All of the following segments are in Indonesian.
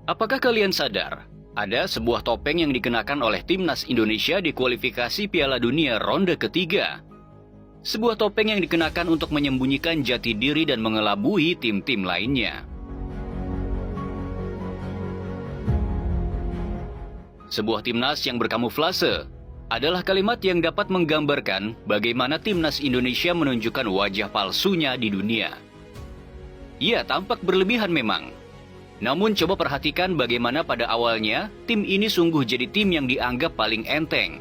Apakah kalian sadar, ada sebuah topeng yang dikenakan oleh timnas Indonesia di kualifikasi Piala Dunia ronde ketiga? Sebuah topeng yang dikenakan untuk menyembunyikan jati diri dan mengelabui tim-tim lainnya. Sebuah timnas yang berkamuflase adalah kalimat yang dapat menggambarkan bagaimana timnas Indonesia menunjukkan wajah palsunya di dunia. Ia tampak berlebihan memang. Namun coba perhatikan bagaimana pada awalnya tim ini sungguh jadi tim yang dianggap paling enteng.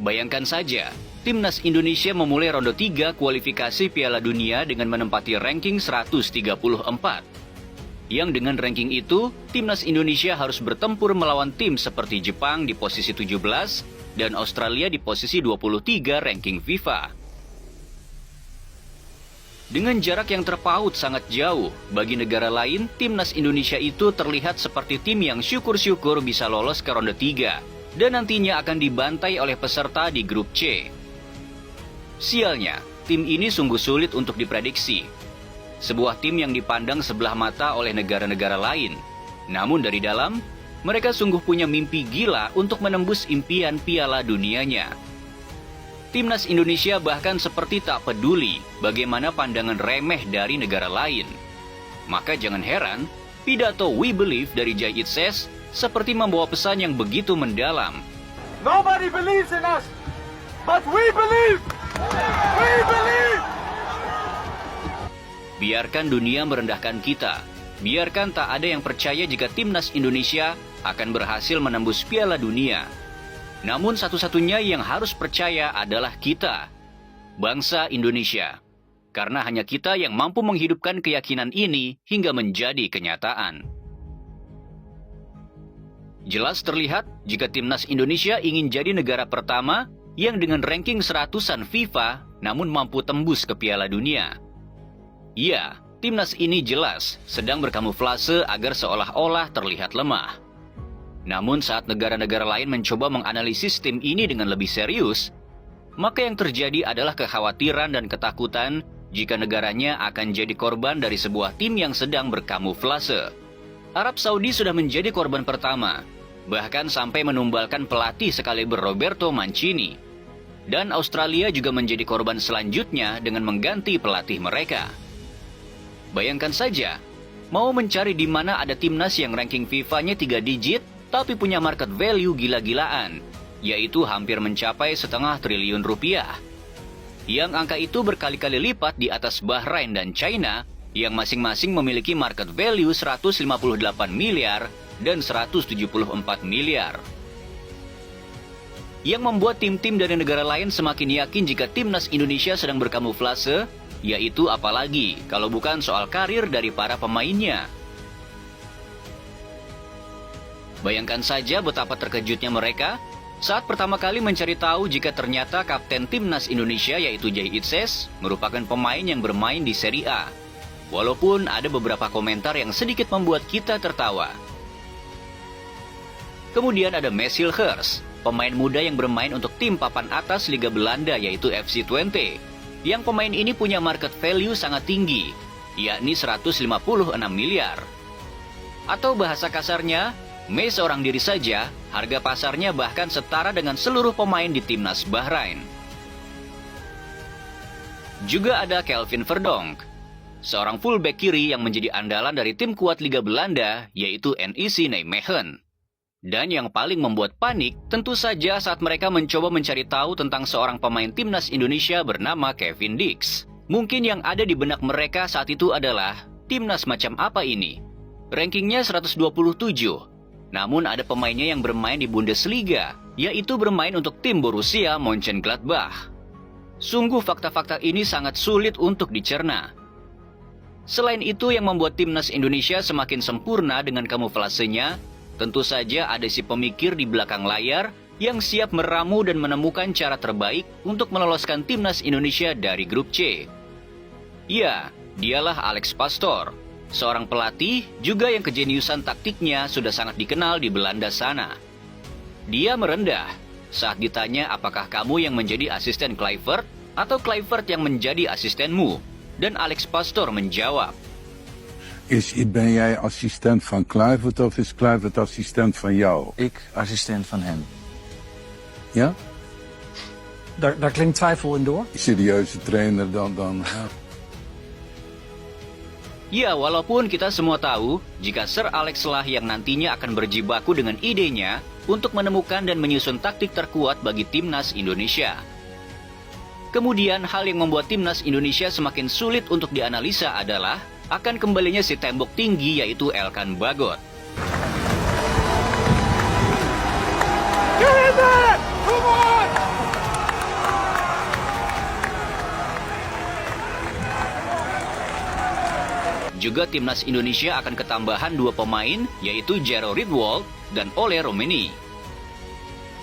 Bayangkan saja, timnas Indonesia memulai ronde 3 kualifikasi Piala Dunia dengan menempati ranking 134. Yang dengan ranking itu, timnas Indonesia harus bertempur melawan tim seperti Jepang di posisi 17 dan Australia di posisi 23 ranking FIFA. Dengan jarak yang terpaut sangat jauh, bagi negara lain, timnas Indonesia itu terlihat seperti tim yang syukur-syukur bisa lolos ke ronde 3 dan nantinya akan dibantai oleh peserta di grup C. Sialnya, tim ini sungguh sulit untuk diprediksi. Sebuah tim yang dipandang sebelah mata oleh negara-negara lain. Namun dari dalam, mereka sungguh punya mimpi gila untuk menembus impian Piala Dunianya. Timnas Indonesia bahkan seperti tak peduli bagaimana pandangan remeh dari negara lain. Maka jangan heran, pidato We Believe dari Jay Itzes seperti membawa pesan yang begitu mendalam. Nobody believes in us, but we believe! We believe! Biarkan dunia merendahkan kita. Biarkan tak ada yang percaya jika timnas Indonesia akan berhasil menembus Piala Dunia. Namun satu-satunya yang harus percaya adalah kita, bangsa Indonesia. Karena hanya kita yang mampu menghidupkan keyakinan ini hingga menjadi kenyataan. Jelas terlihat jika timnas Indonesia ingin jadi negara pertama yang dengan ranking 100-an FIFA namun mampu tembus ke Piala Dunia. Ya, timnas ini jelas sedang berkamuflase agar seolah-olah terlihat lemah. Namun saat negara-negara lain mencoba menganalisis tim ini dengan lebih serius, maka yang terjadi adalah kekhawatiran dan ketakutan jika negaranya akan jadi korban dari sebuah tim yang sedang berkamuflase. Arab Saudi sudah menjadi korban pertama, bahkan sampai menumbalkan pelatih sekaliber Roberto Mancini. Dan Australia juga menjadi korban selanjutnya dengan mengganti pelatih mereka. Bayangkan saja, mau mencari di mana ada timnas yang ranking FIFA-nya 3 digit, tapi punya market value gila-gilaan, yaitu hampir mencapai setengah triliun rupiah. Yang angka itu berkali-kali lipat di atas Bahrain dan China, yang masing-masing memiliki market value 158 miliar dan 174 miliar. Yang membuat tim-tim dari negara lain semakin yakin jika timnas Indonesia sedang berkamuflase, yaitu apalagi kalau bukan soal karir dari para pemainnya. Bayangkan saja betapa terkejutnya mereka saat pertama kali mencari tahu jika ternyata kapten timnas Indonesia yaitu Jay Itzes merupakan pemain yang bermain di Serie A. Walaupun ada beberapa komentar yang sedikit membuat kita tertawa. Kemudian ada Mesiel Hers, pemain muda yang bermain untuk tim papan atas Liga Belanda yaitu FC Twente. Yang pemain ini punya market value sangat tinggi, yakni 156 miliar. Atau bahasa kasarnya, Mei seorang diri saja, harga pasarnya bahkan setara dengan seluruh pemain di timnas Bahrain. Juga ada Kelvin Verdonk, seorang fullback kiri yang menjadi andalan dari tim kuat Liga Belanda, yaitu NEC Nijmegen. Dan yang paling membuat panik, tentu saja saat mereka mencoba mencari tahu tentang seorang pemain timnas Indonesia bernama Kevin Dix. Mungkin yang ada di benak mereka saat itu adalah, timnas macam apa ini? Rankingnya 127. Namun ada pemainnya yang bermain di Bundesliga, yaitu bermain untuk tim Borussia Mönchengladbach. Sungguh fakta-fakta ini sangat sulit untuk dicerna. Selain itu yang membuat timnas Indonesia semakin sempurna dengan kamuflasenya, tentu saja ada si pemikir di belakang layar yang siap meramu dan menemukan cara terbaik untuk meloloskan timnas Indonesia dari grup C. Ya, dialah Alex Pastoor. Seorang pelatih juga yang kejeniusan taktiknya sudah sangat dikenal di Belanda sana. Dia merendah saat ditanya apakah kamu yang menjadi asisten Kluivert atau Kluivert yang menjadi asistenmu. Dan Alex Pastoor menjawab, Ben jij assistent van Kluivert of is Kluivert assistent van jou? Ik assistent van hem. Ja? Daar klinkt twijfel in door. Serieuze trainer dan. Ya, walaupun kita semua tahu jika Sir Alex lah yang nantinya akan berjibaku dengan idenya untuk menemukan dan menyusun taktik terkuat bagi timnas Indonesia. Kemudian hal yang membuat timnas Indonesia semakin sulit untuk dianalisa adalah akan kembalinya si tembok tinggi yaitu Elkan Bagot. Get in there! Come on! Juga timnas Indonesia akan ketambahan 2 pemain yaitu Jero Ridwold dan Ole Romeni.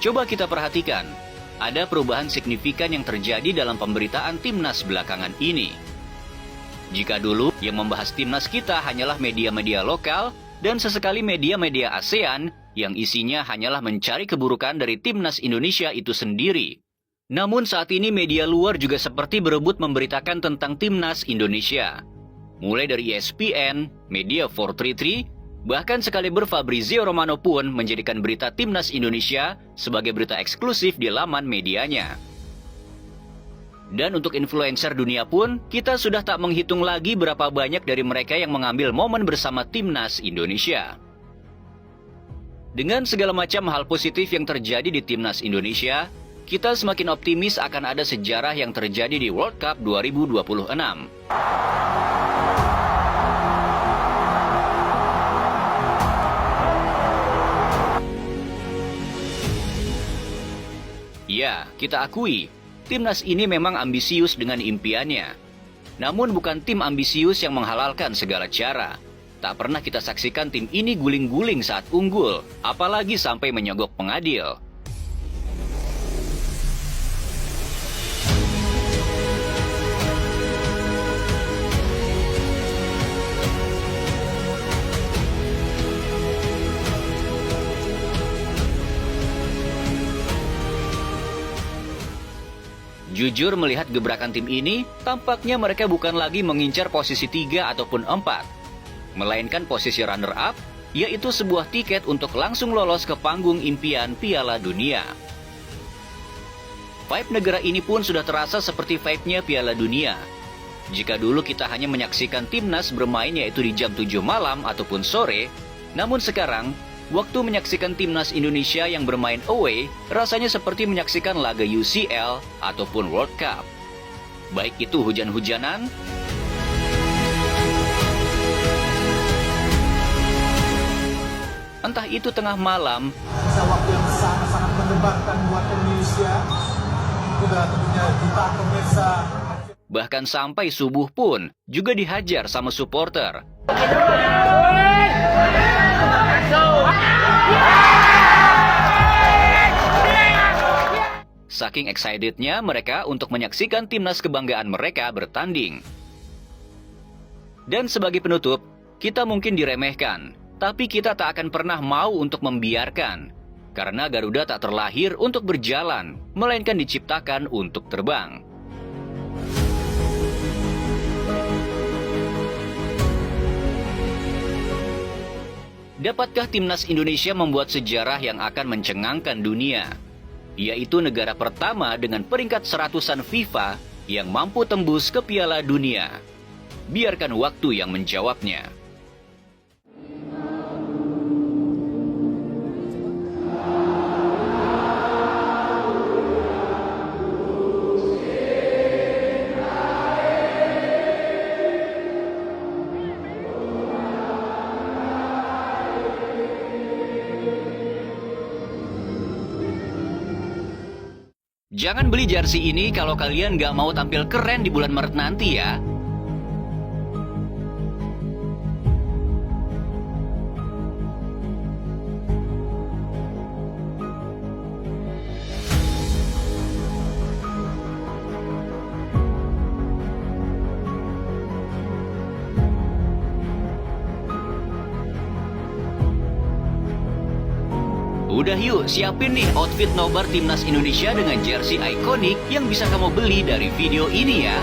Coba kita perhatikan, ada perubahan signifikan yang terjadi dalam pemberitaan timnas belakangan ini. Jika dulu yang membahas timnas kita hanyalah media-media lokal dan sesekali media-media ASEAN yang isinya hanyalah mencari keburukan dari timnas Indonesia itu sendiri. Namun saat ini media luar juga seperti berebut memberitakan tentang timnas Indonesia. Mulai dari ESPN, Media 433, bahkan sekaliber Fabrizio Romano pun menjadikan berita timnas Indonesia sebagai berita eksklusif di laman medianya. Dan untuk influencer dunia pun, kita sudah tak menghitung lagi berapa banyak dari mereka yang mengambil momen bersama timnas Indonesia. Dengan segala macam hal positif yang terjadi di timnas Indonesia, kita semakin optimis akan ada sejarah yang terjadi di World Cup 2026. Ya, kita akui, timnas ini memang ambisius dengan impiannya. Namun bukan tim ambisius yang menghalalkan segala cara. Tak pernah kita saksikan tim ini guling-guling saat unggul, apalagi sampai menyogok pengadil. Jujur melihat gebrakan tim ini, tampaknya mereka bukan lagi mengincar posisi 3 ataupun 4. Melainkan posisi runner-up, yaitu sebuah tiket untuk langsung lolos ke panggung impian Piala Dunia. Vibe negara ini pun sudah terasa seperti vibe-nya Piala Dunia. Jika dulu kita hanya menyaksikan timnas bermain yaitu di jam 7 malam ataupun sore, namun sekarang, waktu menyaksikan timnas Indonesia yang bermain away rasanya seperti menyaksikan laga UCL ataupun World Cup. Baik itu hujan-hujanan, entah itu tengah malam, waktu yang sangat-sangat mendebarkan buat Indonesia. Sudah tentunya jutaan pemirsa. bahkan sampai subuh pun juga dihajar sama supporter. Saking excitednya mereka untuk menyaksikan timnas kebanggaan mereka bertanding. Dan sebagai penutup, kita mungkin diremehkan, tapi kita tak akan pernah mau untuk membiarkan. Karena Garuda tak terlahir untuk berjalan, melainkan diciptakan untuk terbang. Dapatkah timnas Indonesia membuat sejarah yang akan mencengangkan dunia? Yaitu negara pertama dengan peringkat 100-an FIFA yang mampu tembus ke Piala Dunia. Biarkan waktu yang menjawabnya. Jangan beli jersey ini kalau kalian nggak mau tampil keren di bulan Maret nanti ya. Udah yuk, siapin nih outfit nobar timnas Indonesia dengan jersey ikonik yang bisa kamu beli dari video ini ya.